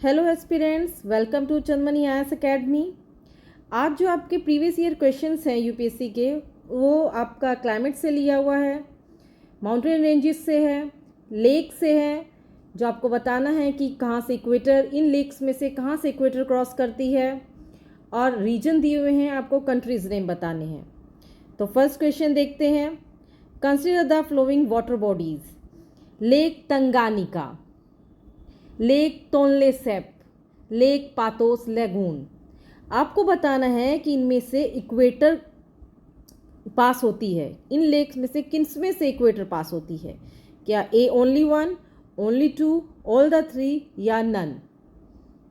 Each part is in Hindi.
Hello aspirants, welcome to Chandmani IAS academy. आज जो आपके प्रीवियस ईयर क्वेश्चंस हैं यूपीएससी के, वो आपका क्लाइमेट से लिया हुआ है, माउंटेन रेंजेस से है, लेक से है, जो आपको बताना है कि कहाँ से इक्वेटर, इन लेक्स में से कहाँ से इक्वेटर क्रॉस करती है, और रीजन दिए हुए हैं, आपको कंट्रीज नेम बताने हैं। तो फर्स्ट क्वेश्चन देखते हैं। Consider the flowing water bodies: lake Tanganyika, lake Tonle Sap, lake Patos lagoon. आपको बताना है कि इनमें से इक्वेटर पास होती है, इन लेक्स में से किसमें से इक्वेटर पास होती है? क्या A only one, only two, all the three या नन?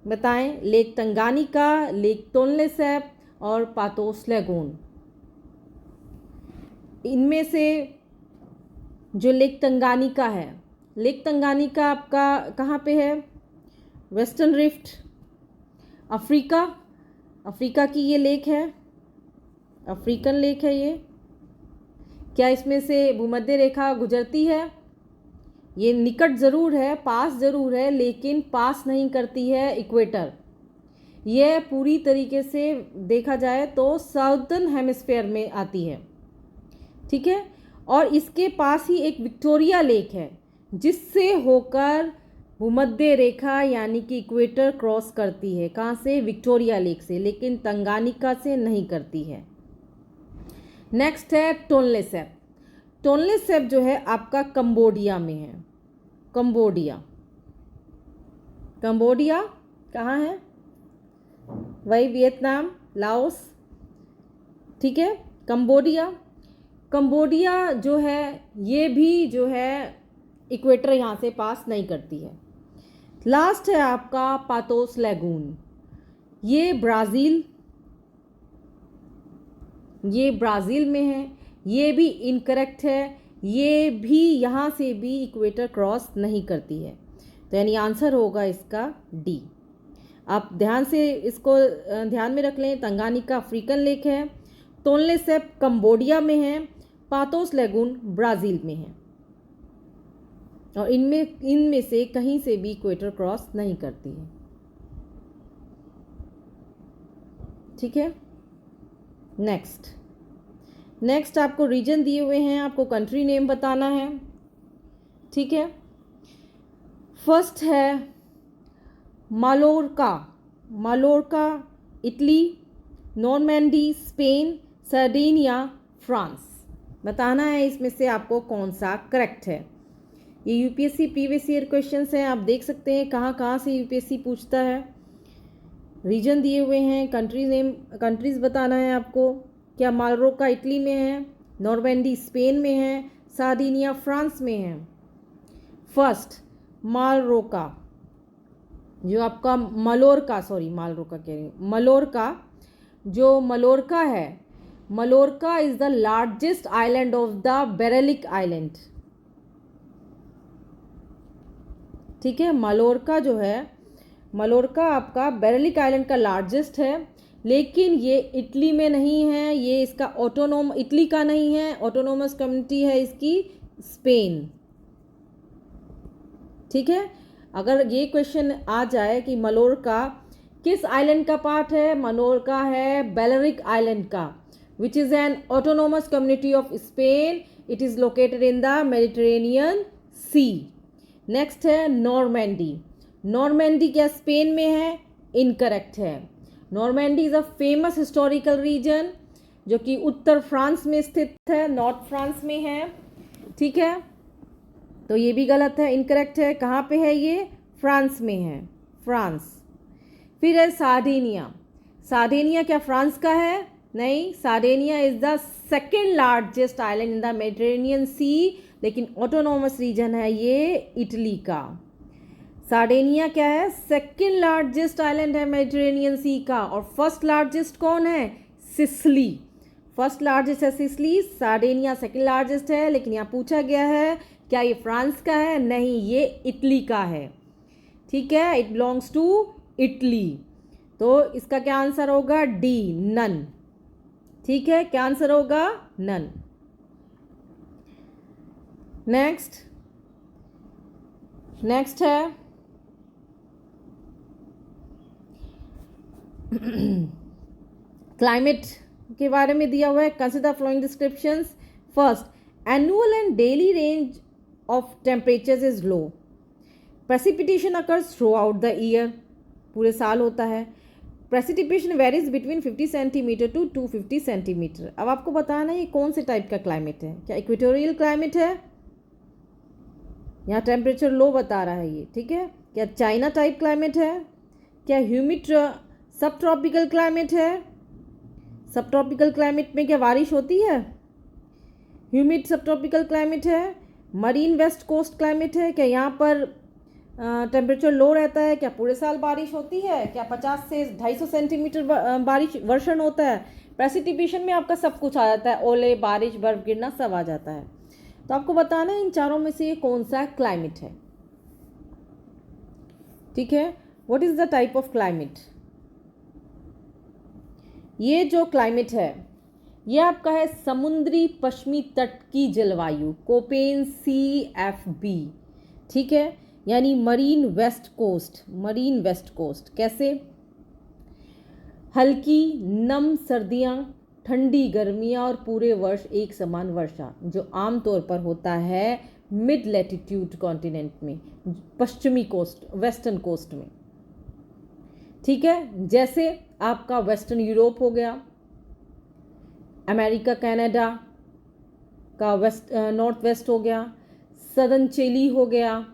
बताएं। Lake Tanganyika, lake Tonle Sap और पातोस लेगून, इनमें से जो लेक तंगानिका है, लेक तंगानिका आपका कहाँ पे है? वेस्टर्न रिफ्ट, अफ्रीका, अफ्रीका की ये लेक है, अफ्रीकन लेक है ये। क्या इसमें से भूमध्य रेखा गुजरती है? ये निकट ज़रूर है, पास ज़रूर है, लेकिन पास नहीं करती है इक्वेटर। यह पूरी तरीके से देखा जाए तो साउदर्न हेमिस्फीयर में आती है, ठीक है। और इसके पास ही एक विक्टोरिया लेक है, जिससे होकर भूमध्य रेखा यानी कि इक्वेटर क्रॉस करती है। कहाँ से? विक्टोरिया लेक से, लेकिन तंगानिका से नहीं करती है। नेक्स्ट है टोनले सैप। टोनले सैप जो है आपका कंबोडिया में है। कंबोडिया, कंबोडिया कहाँ है? वही वियतनाम, लाओस, ठीक है। कंबोडिया, कंबोडिया जो है ये भी जो है इक्वेटर यहाँ से पास नहीं करती है। लास्ट है आपका पातोस लेगून। ये ब्राज़ील, ये ब्राज़ील में है। ये भी इनकरेक्ट है, ये भी यहाँ से भी इक्वेटर क्रॉस नहीं करती है। तो यानी आंसर होगा इसका डी। आप ध्यान से इसको ध्यान में रख लें। तंगानिका अफ्रीकन लेक है, टोनले सैप कंबोडिया में है, पातोस लेगून ब्राज़ील में है, और इनमें से कहीं से भी इक्वेटर क्रॉस नहीं करती है, ठीक है। नेक्स्ट आपको रीजन दिए हुए हैं, आपको कंट्री नेम बताना है, ठीक है। फर्स्ट है Mallorca, Mallorca Italy, Normandy Spain, Sardinia France. बताना है इसमें से आपको कौन सा करेक्ट है। ये यूपीएससी प्रीवियस ईयर क्वेश्चंस हैं, आप देख सकते हैं कहाँ कहाँ से यूपीएससी पूछता है। रीजन दिए हुए हैं, कंट्री नेम, कंट्रीज़ बताना है आपको। क्या मालोर्का इटली में है, नॉर्मैंडी स्पेन में है, सार्डिनिया फ्रांस में है? फर्स्ट मालोर्का, जो आपका मालोर्का कह रही हूँ, मालोर्का, जो मालोर्का है, Mallorca is the largest island of the Balearic island, ठीक है। मालोर्का जो है, मालोर्का आपका बेरेलिक आइलैंड का लार्जेस्ट है, लेकिन ये इटली में नहीं है, ये इसका इटली का नहीं है, ऑटोनोमस कम्युनिटी है इसकी स्पेन, ठीक है। अगर ये क्वेश्चन आ जाए कि मालोर्का किस आइलैंड का पार्ट है, मालोर्का है बेलेरिक आइलैंड का, which is an autonomous community of Spain. It is located in the Mediterranean sea. Next है नॉर्मैंडी। नॉर्मैंडी क्या स्पेन में है? इनकरेक्ट है। Normandy is a famous historical region जो कि उत्तर फ्रांस में स्थित है, नॉर्थ फ्रांस में है, ठीक है। तो ये भी गलत है, इनकरेक्ट है। कहाँ पे है ये? फ्रांस में है, फ्रांस। फिर है सार्डिनिया। सार्डिनिया क्या फ्रांस का है? नहीं, Sardinia is the second largest island in the Mediterranean sea, लेकिन ऑटोनोमस रीजन है ये इटली का। सार्डिनिया क्या है? सेकेंड लार्जेस्ट आइलैंड है मेडिटेरेनियन सी का। और फर्स्ट लार्जेस्ट कौन है? सिसिली। फर्स्ट लार्जेस्ट है सिसिली, सार्डिनिया सेकेंड लार्जेस्ट है। लेकिन यहाँ पूछा गया है क्या ये फ्रांस का है? नहीं, ये इटली का है, ठीक है। It belongs to Italy. तो इसका क्या आंसर होगा? डी, नन, ठीक है। क्या आंसर होगा? नन। नेक्स्ट है क्लाइमेट के बारे में दिया हुआ है, consider following descriptions. First, annual and daily range of temperatures is low, precipitation occurs throughout the year, पूरे साल होता है। Precipitation varies between 50 centimetre to 250 centimetre. अब आपको बताना है ये कौन से टाइप का क्लाइमेट है, क्या इक्वेटोरियल क्लाइमेट है, यहाँ टेम्परेचर लो बता रहा है ये, ठीक है, क्या चाइना टाइप क्लाइमेट है, क्या ह्यूमिड सब ट्रॉपिकल क्लाइमेट है, सब ट्रॉपिकल क्लाइमेट में क्या बारिश होती है, ह्यूमिड सब ट्रॉपिकल क्लाइमेट है, मरीन वेस्ट कोस्ट क्लाइमेट है, क्या यहाँ पर टेम्परेचर लो रहता है, क्या पूरे साल बारिश होती है, क्या 50 से 250 सेंटीमीटर बारिश वर्षण होता है। प्रेसिपिटेशन में आपका सब कुछ आ जाता है, ओले, बारिश, बर्फ गिरना सब आ जाता है। तो आपको बताना है इन चारों में से ये कौन सा क्लाइमेट है, ठीक है। What is the type of climate, ये जो क्लाइमेट है ये आपका है समुद्री पश्चिमी तट की जलवायु, कोपेन CFB, ठीक है, यानी marine west coast, marine west coast. कैसे, हल्की नम सर्दियाँ, ठंडी गर्मियाँ और पूरे वर्ष एक समान वर्षा, जो आमतौर पर होता है मिड लैटिट्यूड कॉन्टिनेंट में, पश्चिमी कोस्ट, वेस्टर्न कोस्ट में, ठीक है। जैसे आपका वेस्टर्न यूरोप हो गया, अमेरिका कनाडा का वेस्ट नॉर्थ वेस्ट हो गया, सदर्न चिली हो गया,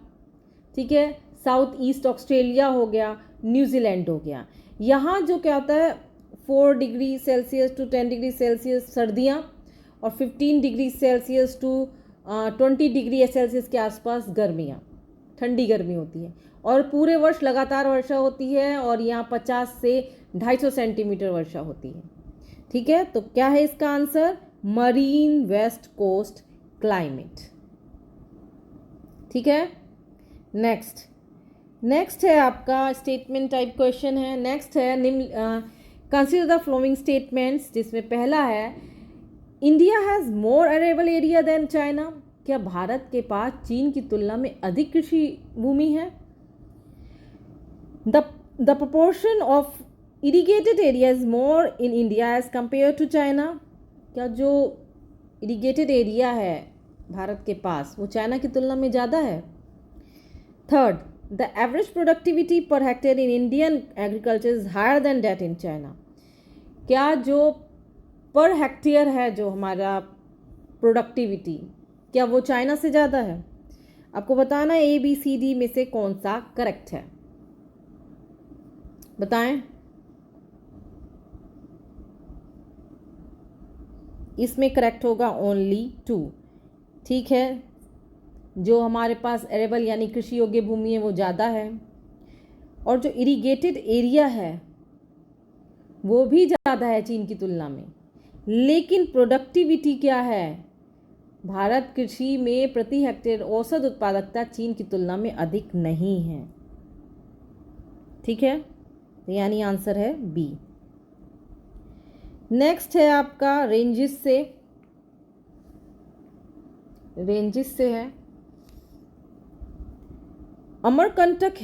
ठीक है, साउथ ईस्ट ऑस्ट्रेलिया हो गया, न्यूजीलैंड हो गया। यहाँ जो क्या होता है 4 degree Celsius to 10 degree Celsius सर्दियाँ और 15 degree Celsius to 20 degree Celsius के आसपास गर्मियाँ, ठंडी गर्मी होती है और पूरे वर्ष लगातार वर्षा होती है और यहाँ 50 से 250 सेंटीमीटर वर्षा होती है, ठीक है। तो क्या है इसका answer, marine west coast climate, ठीक है। नेक्स्ट है आपका स्टेटमेंट टाइप क्वेश्चन है। नेक्स्ट है निम्न कंसीडर द फ्लोइंग स्टेटमेंट्स, जिसमें पहला है India has more arable area than China, क्या भारत के पास चीन की तुलना में अधिक कृषि भूमि है। The proportion of irrigated area is more in India as compare to China, क्या जो इरिगेटेड एरिया है भारत के पास वो चाइना की तुलना में ज़्यादा है। Third, the average productivity per hectare in Indian agriculture is higher than that in China, क्या जो पर हेक्टेयर है जो हमारा प्रोडक्टिविटी, क्या वो चाइना से ज़्यादा है। आपको बताना है ABCD में से कौन सा करेक्ट है, बताएं। इसमें करेक्ट होगा ओनली 2, ठीक है। जो हमारे पास एरेबल यानी कृषि योग्य भूमि है वो ज़्यादा है और जो इरिगेटेड एरिया है वो भी ज़्यादा है चीन की तुलना में, लेकिन प्रोडक्टिविटी क्या है, भारत कृषि में प्रति हेक्टेयर औसत उत्पादकता चीन की तुलना में अधिक नहीं है, ठीक है। यानी आंसर है B। नेक्स्ट है आपका रेंजेस से है Amarkantak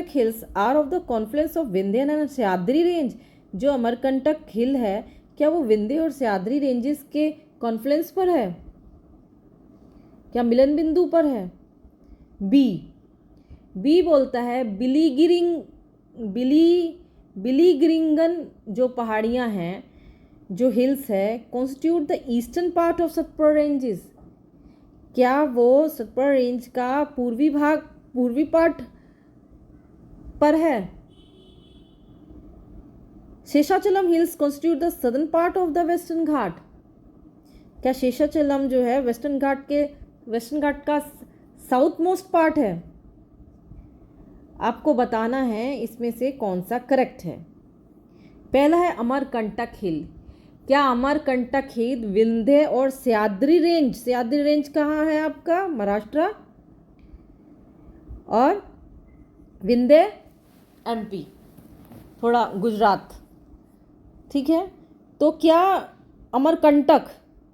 hills are of the confluence of Vindhya and Sahyadri range, जो अमरकंटक हिल है क्या वो विंध्य और सह्याद्री रेंजेस के कॉन्फ्लुएंस पर है, क्या मिलन बिंदु पर है। बी बोलता है बिलीगिरिंगन जो पहाड़ियाँ हैं, जो हिल्स है, constitute the eastern part of Satpura ranges, क्या वो सतपुड़ा रेंज का पूर्वी पार्ट पर है। Seshachalam hills constitute the southern part of the western Ghat, क्या शेषाचलम जो है वेस्टर्न घाट का साउथ मोस्ट पार्ट है। आपको बताना है इसमें से कौन सा करेक्ट है। पहला है अमरकंटक हिल, क्या अमरकंटक हिल विंध्य और सह्याद्री रेंज कहाँ है आपका, महाराष्ट्र, और विंध्य MP, थोड़ा गुजरात, ठीक है। तो क्या अमरकंटक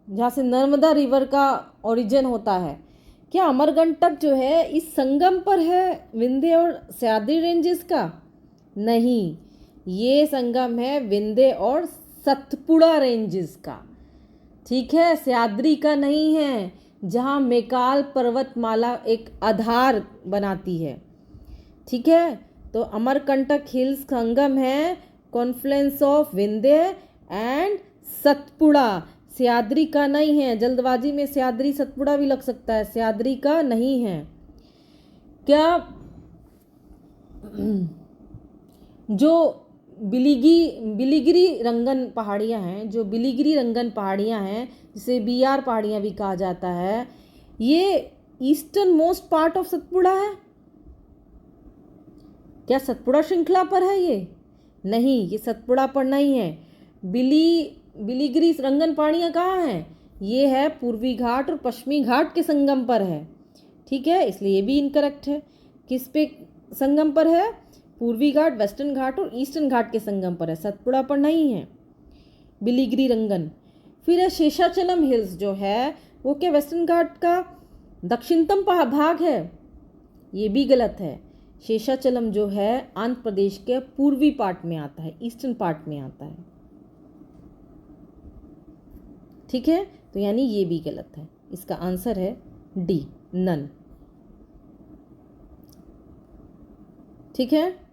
जहाँ से नर्मदा रिवर का ओरिजिन होता है, क्या अमरकंटक जो है इस संगम पर है विंध्य और सह्याद्री रेंजेस का, नहीं, ये संगम है विंध्य और सतपुड़ा रेंजेस का। ठीक है, सह्याद्री का नहीं है, जहाँ मैकाल पर्वतमाला एक आधार बनाती है। ठीक है, तो अमरकंटक हिल्स संगम है Confluence of Vindhya and Satpura. Sahyadri का नहीं है, जल्दबाजी में सह्याद्री सतपुड़ा भी लग सकता है, सह्याद्री का नहीं है। क्या जो बिलीगिरी रंगन पहाड़ियाँ हैं, जो बिलीगिरी रंगन पहाड़ियाँ हैं, जिसे बीआर पहाड़ियाँ भी कहा जाता है, ये eastern most part of Satpura है। क्या सतपुड़ा श्रृंखला पर है ये? नहीं, ये सतपुड़ा पर नहीं है। बिलीगिरी रंगन पहाड़ियाँ कहाँ हैं? ये है पूर्वी घाट और पश्चिमी घाट के संगम पर है। ठीक है, इसलिए ये भी इनकरेक्ट है। किस पे संगम पर है? पूर्वी घाट, वेस्टर्न घाट और ईस्टर्न घाट के संगम पर है, सतपुड़ा पर नहीं है बिलीगिरी रंगन। फिर है शेषाचलम हिल्स, जो है वो क्या वेस्टर्न घाट का दक्षिणतम भाग है? ये भी गलत है। शेषाचलम जो है आंध्र प्रदेश के पूर्वी पार्ट में आता है, ईस्टर्न पार्ट में आता है। ठीक है, तो यानी ये भी गलत है। इसका आंसर है डी, नन। ठीक है।